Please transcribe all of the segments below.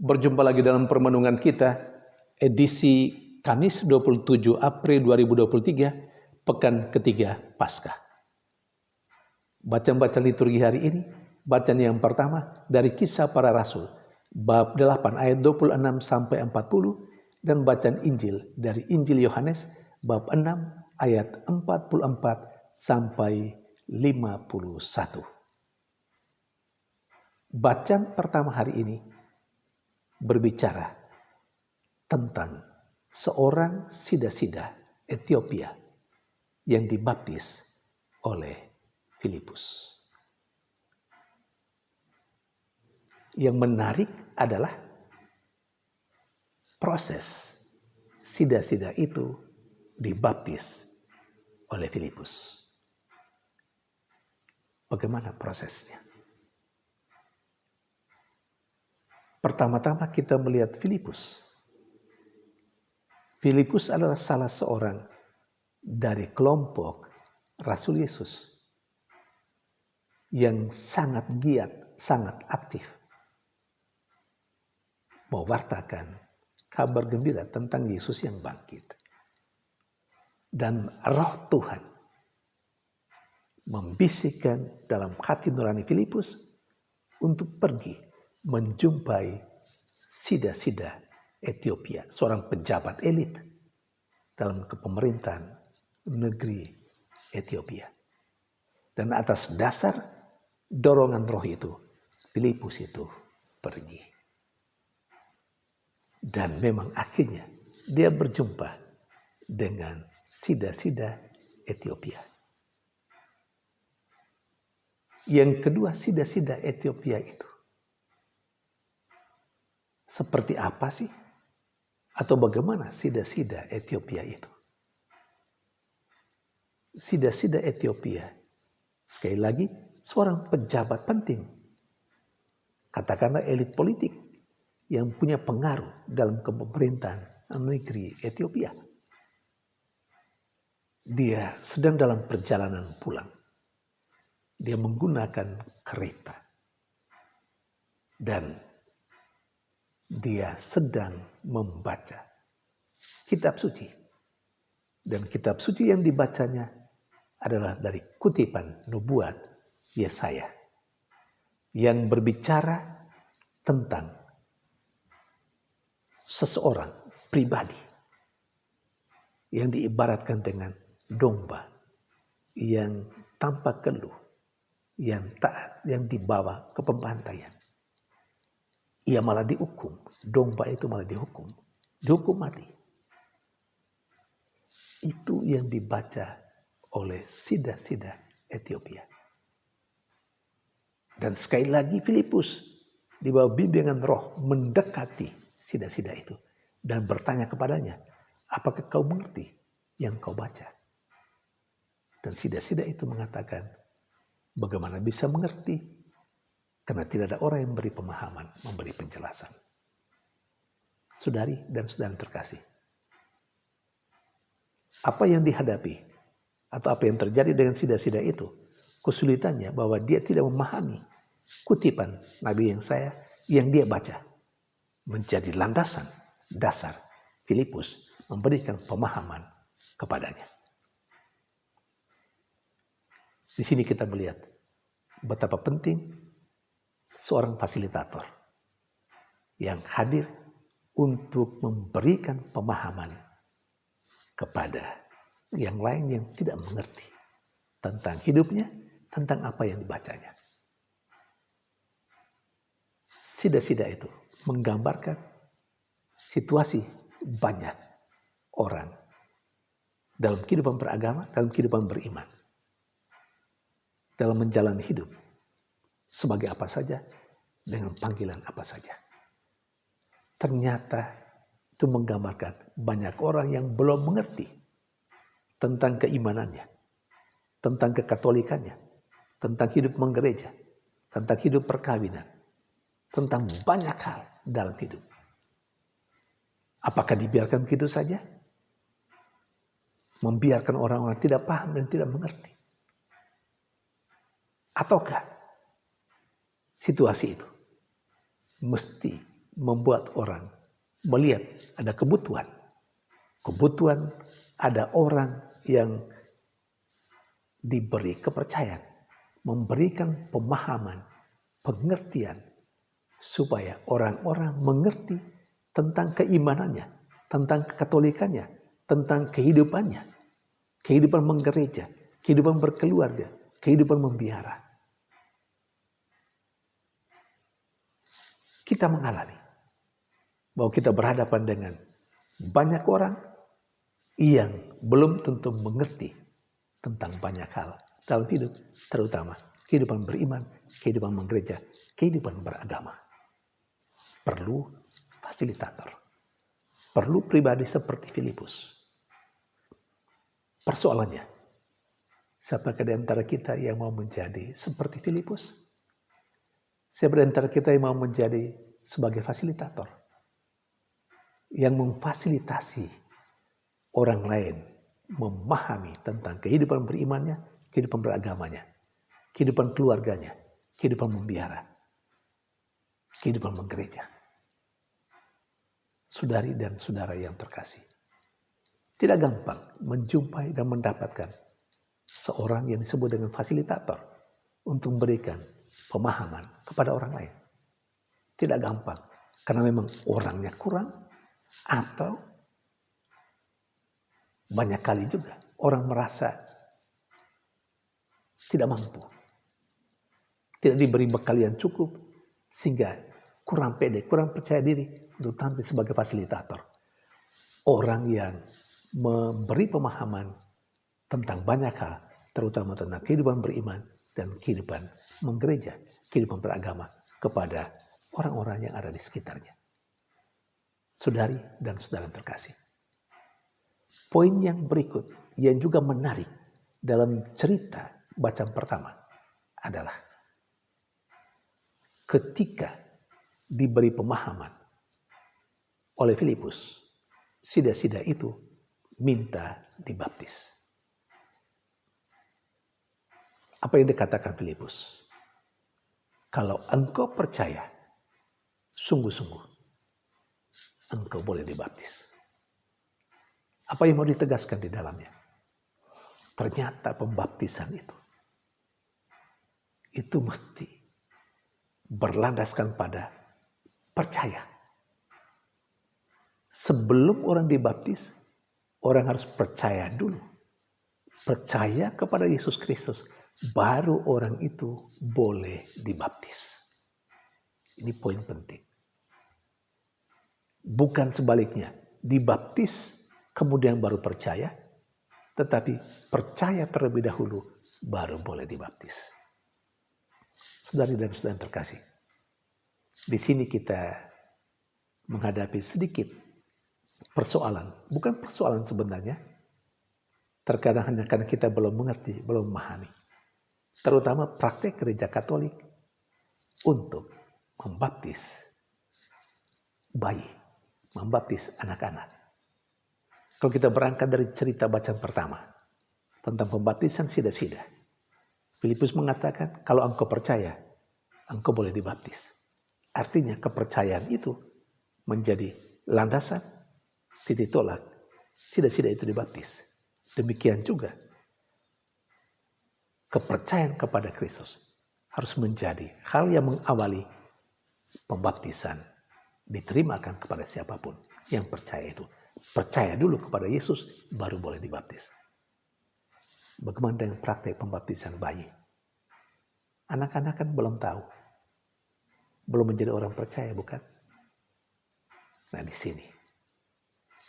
Berjumpa lagi dalam permenungan kita, edisi Kamis 27 April 2023, pekan ketiga Paskah. Bacaan-bacaan liturgi hari ini, bacaan yang pertama dari Kisah Para Rasul, bab 8 ayat 26 sampai 40, dan bacaan Injil dari Injil Yohanes, bab 6 ayat 44 sampai 51. Bacaan pertama hari ini berbicara tentang seorang sida-sida Ethiopia yang dibaptis oleh Filipus. Yang menarik adalah proses sida-sida itu dibaptis oleh Filipus. Bagaimana prosesnya? Pertama-tama kita melihat Filipus. Filipus adalah salah seorang dari kelompok Rasul Yesus yang sangat giat, sangat aktif mewartakan kabar gembira tentang Yesus yang bangkit. Dan Roh Tuhan membisikkan dalam hati nurani Filipus untuk pergi menjumpai sida-sida Ethiopia, seorang pejabat elit dalam kepemerintahan negeri Ethiopia. Dan atas dasar dorongan roh itu, Filipus itu pergi. Dan memang akhirnya dia berjumpa dengan sida-sida Ethiopia. Yang kedua, sida-sida Ethiopia itu seperti apa sih? Atau bagaimana sida-sida Ethiopia itu? Sida-sida Ethiopia, sekali lagi, seorang pejabat penting. Katakanlah elit politik yang punya pengaruh dalam kepemerintahan negeri Ethiopia. Dia sedang dalam perjalanan pulang. Dia menggunakan kereta. Dan dia sedang membaca kitab suci. Dan kitab suci yang dibacanya adalah dari kutipan nubuat Yesaya yang berbicara tentang seseorang pribadi yang diibaratkan dengan domba yang tanpa keluh, yang taat, yang dibawa ke pembantaian. Ia malah dihukum, domba itu malah dihukum mati. Itu yang dibaca oleh sida-sida Ethiopia. Dan sekali lagi Filipus di bawah bimbingan roh mendekati sida-sida itu dan bertanya kepadanya, apakah kau mengerti yang kau baca? Dan sida-sida itu mengatakan, bagaimana bisa mengerti? Karena tidak ada orang yang memberi pemahaman, memberi penjelasan. Saudari dan saudara terkasih, apa yang dihadapi atau apa yang terjadi dengan sida-sida itu, kesulitannya bahwa dia tidak memahami kutipan Nabi yang dia baca, menjadi landasan dasar Filipus memberikan pemahaman kepadanya. Di sini kita melihat betapa penting seorang fasilitator yang hadir untuk memberikan pemahaman kepada yang lain yang tidak mengerti tentang hidupnya, tentang apa yang dibacanya. Sida-sida itu menggambarkan situasi banyak orang dalam kehidupan beragama, dalam kehidupan beriman, dalam menjalani hidup sebagai apa saja, dengan panggilan apa saja. Ternyata itu menggambarkan banyak orang yang belum mengerti tentang keimanannya, tentang kekatolikannya, tentang hidup menggereja, tentang hidup perkawinan, tentang banyak hal dalam hidup. Apakah dibiarkan begitu saja? Membiarkan orang-orang tidak paham dan tidak mengerti? Ataukah situasi itu mesti membuat orang melihat ada kebutuhan. Kebutuhan ada orang yang diberi kepercayaan, memberikan pemahaman, pengertian, supaya orang-orang mengerti tentang keimanannya, tentang kekatolikannya, tentang kehidupannya, kehidupan menggereja, kehidupan berkeluarga, kehidupan membiara. Kita mengalami bahwa kita berhadapan dengan banyak orang yang belum tentu mengerti tentang banyak hal dalam hidup, terutama kehidupan beriman, kehidupan menggereja, kehidupan beragama. Perlu fasilitator, perlu pribadi seperti Filipus. Persoalannya, siapakah di antara kita yang mau menjadi seperti Filipus? Siapa di antara kita yang mau menjadi sebagai fasilitator, yang memfasilitasi orang lain memahami tentang kehidupan berimannya, kehidupan beragamanya, kehidupan keluarganya, kehidupan membiara, kehidupan menggereja. Saudari dan saudara yang terkasih, tidak gampang menjumpai dan mendapatkan seorang yang disebut dengan fasilitator untuk memberikan pemahaman kepada orang lain. Tidak gampang, karena memang orangnya kurang, atau banyak kali juga orang merasa tidak mampu, tidak diberi bekal yang cukup, sehingga kurang pede, kurang percaya diri untuk tampil sebagai fasilitator. Orang yang memberi pemahaman tentang banyak hal, terutama tentang kehidupan beriman dan kehidupan menggereja, kehidupan beragama kepada orang-orang yang ada di sekitarnya. Saudari dan saudara terkasih, poin yang berikut yang juga menarik dalam cerita bacaan pertama adalah ketika diberi pemahaman oleh Filipus, sida-sida itu minta dibaptis. Apa yang dikatakan Filipus? Kalau engkau percaya, sungguh-sungguh engkau boleh dibaptis. Apa yang mau ditegaskan di dalamnya? Ternyata pembaptisan itu mesti berlandaskan pada percaya. Sebelum orang dibaptis, orang harus percaya dulu. Percaya kepada Yesus Kristus, baru orang itu boleh dibaptis. Ini poin penting. Bukan sebaliknya, dibaptis kemudian baru percaya, tetapi percaya terlebih dahulu baru boleh dibaptis. Saudari dan saudara terkasih, di sini kita menghadapi sedikit persoalan, bukan persoalan sebenarnya, terkadang hanya karena kita belum mengerti, belum memahami, terutama praktek gereja Katolik untuk membaptis bayi, membaptis anak-anak. Kalau kita berangkat dari cerita bacaan pertama tentang pembaptisan sida-sida, Filipus mengatakan kalau engkau percaya, engkau boleh dibaptis. Artinya kepercayaan itu menjadi landasan, titik tolak, sida-sida itu dibaptis. Demikian juga kepercayaan kepada Kristus harus menjadi hal yang mengawali pembaptisan, diterimakan kepada siapapun yang percaya itu. Percaya dulu kepada Yesus, baru boleh dibaptis. Bagaimana dengan praktek pembaptisan bayi? Anak-anak kan belum tahu, belum menjadi orang percaya, bukan? Nah, di sini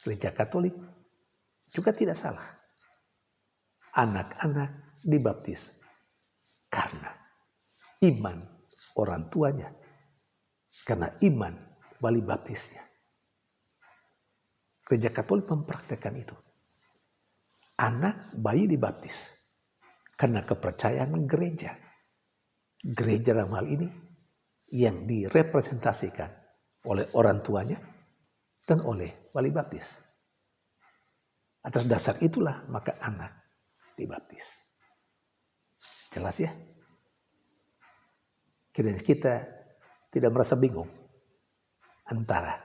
Gereja Katolik juga tidak salah. Anak-anak dibaptis karena iman orang tuanya, karena iman wali baptisnya. Gereja Katolik mempraktekkan itu. Anak bayi dibaptis karena kepercayaan gereja. Gereja dalam hal ini yang direpresentasikan oleh orang tuanya dan oleh wali baptis. Atas dasar itulah maka anak dibaptis. Jelas ya? Kiranya kita tidak merasa bingung. antara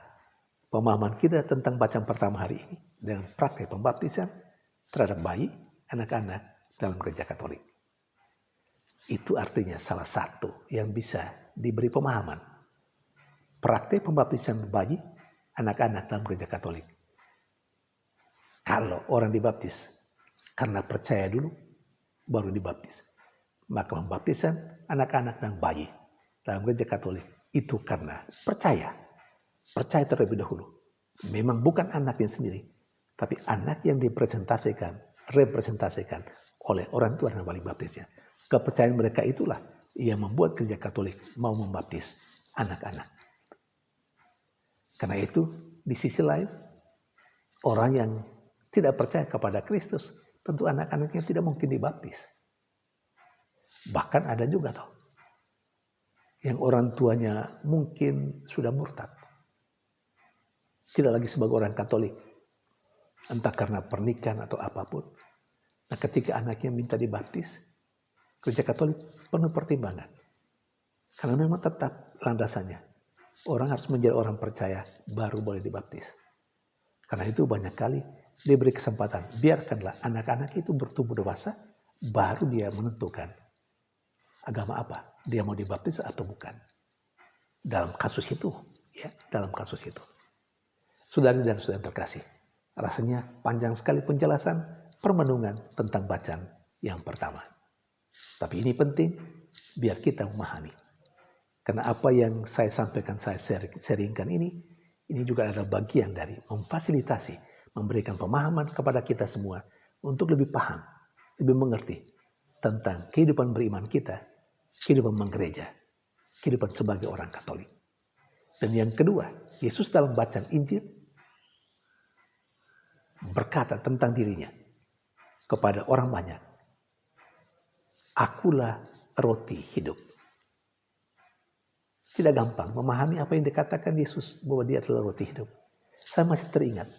pemahaman kita tentang bacaan pertama hari ini dengan praktek pembaptisan terhadap bayi, anak-anak dalam gereja Katolik. Itu artinya salah satu yang bisa diberi pemahaman. Praktek pembaptisan bayi, anak-anak dalam gereja Katolik. Kalau orang dibaptis karena percaya dulu, baru dibaptis. Maka pembaptisan anak-anak dan bayi dalam gereja Katolik itu karena percaya. Percaya terlebih dahulu. Memang bukan anaknya sendiri, tapi anak yang representasikan oleh orang tua dan wali baptisnya. Kepercayaan mereka itulah yang membuat gereja Katolik mau membaptis anak-anak. Karena itu, di sisi lain, orang yang tidak percaya kepada Kristus, tentu anak-anaknya tidak mungkin dibaptis. Bahkan ada juga yang orang tuanya mungkin sudah murtad. Tidak lagi sebagai orang Katolik. Entah karena pernikahan atau apapun. Nah, ketika anaknya minta dibaptis, gereja Katolik penuh pertimbangan. Karena memang tetap landasannya. Orang harus menjadi orang percaya baru boleh dibaptis. Karena itu banyak kali diberi kesempatan. Biarkanlah anak-anak itu bertumbuh dewasa, baru dia menentukan agama apa. Dia mau dibaptis atau bukan. Dalam kasus itu. Dalam kasus itu. Saudari dan saudara terkasih. Rasanya panjang sekali penjelasan permenungan tentang bacaan yang pertama. Tapi ini penting biar kita memahami. Karena apa yang saya sampaikan, saya sharingkan ini juga adalah bagian dari memfasilitasi, memberikan pemahaman kepada kita semua untuk lebih paham, lebih mengerti tentang kehidupan beriman kita, kehidupan menggereja, kehidupan sebagai orang Katolik. Dan yang kedua, Yesus dalam bacaan Injil berkata tentang dirinya kepada orang banyak. Akulah roti hidup. Tidak gampang memahami apa yang dikatakan Yesus bahwa dia adalah roti hidup. Saya masih teringat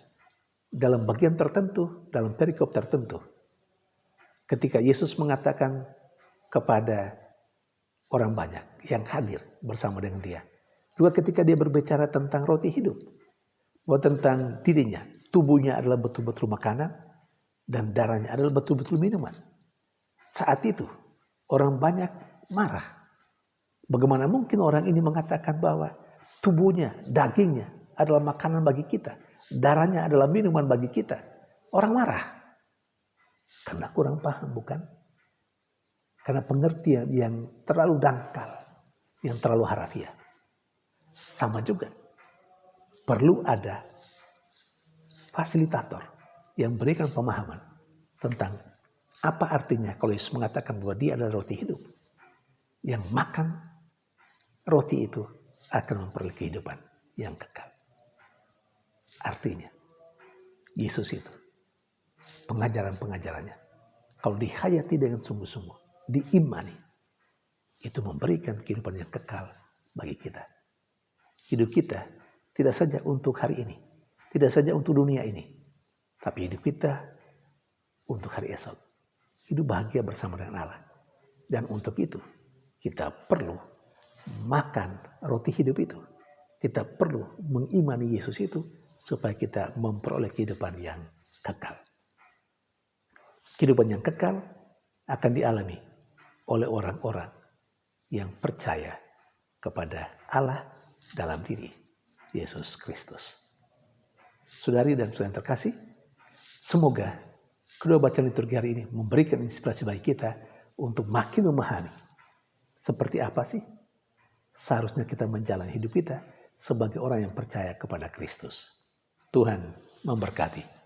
dalam bagian tertentu, dalam perikop tertentu, ketika Yesus mengatakan kepada orang banyak yang hadir bersama dengan dia. Juga ketika dia berbicara tentang roti hidup, bahwa tentang dirinya, tubuhnya adalah betul-betul makanan dan darahnya adalah betul-betul minuman. Saat itu orang banyak marah. Bagaimana mungkin orang ini mengatakan bahwa tubuhnya, dagingnya adalah makanan bagi kita. Darahnya adalah minuman bagi kita. Orang marah. Karena kurang paham, bukan? Karena pengertian yang terlalu dangkal. Yang terlalu harafiah. Sama juga. Perlu ada fasilitator yang berikan pemahaman tentang apa artinya kalau Yesus mengatakan bahwa dia adalah roti hidup. Yang makan roti itu akan memperoleh kehidupan yang kekal. Artinya, Yesus itu, pengajaran-pengajarannya, kalau dihayati dengan sungguh-sungguh, diimani, itu memberikan kehidupan yang kekal bagi kita. Hidup kita tidak saja untuk hari ini, tidak saja untuk dunia ini, tapi hidup kita untuk hari esok. Hidup bahagia bersama dengan Allah. Dan untuk itu, kita perlu makan roti hidup itu. Kita perlu mengimani Yesus itu supaya kita memperoleh kehidupan yang kekal. Kehidupan yang kekal akan dialami oleh orang-orang yang percaya kepada Allah dalam diri Yesus Kristus. Saudari dan saudara yang terkasih, semoga kedua bacaan liturgi hari ini memberikan inspirasi bagi kita untuk makin memahami seperti apa sih seharusnya kita menjalani hidup kita sebagai orang yang percaya kepada Kristus. Tuhan memberkati.